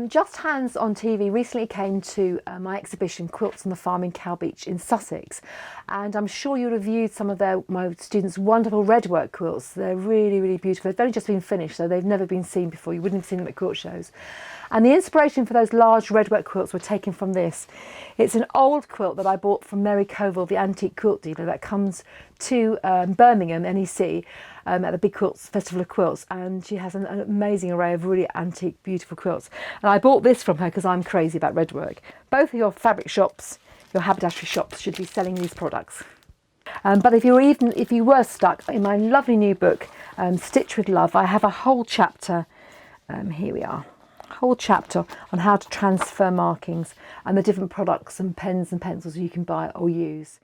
Just Hands on TV recently came to my exhibition Quilts on the Farm in Cowbeach in Sussex, and I'm sure you reviewed some of my students' wonderful redwork quilts. They're really beautiful. They've only just been finished, so they've never been seen before. You wouldn't have seen them at quilt shows. And the inspiration for those large redwork quilts were taken from this. It's an old quilt that I bought from Mary Coville, the antique quilt dealer that comes to Birmingham, NEC, at the Big Quilts Festival of Quilts, and she has an amazing array of really antique, beautiful quilts. And I bought this from her because I'm crazy about redwork. Both of your fabric shops, your haberdashery shops, should be selling these products. But if you were stuck, in my lovely new book, Stitch with Love, I have a whole chapter. Here we are. Whole chapter on how to transfer markings and the different products and pens and pencils you can buy or use.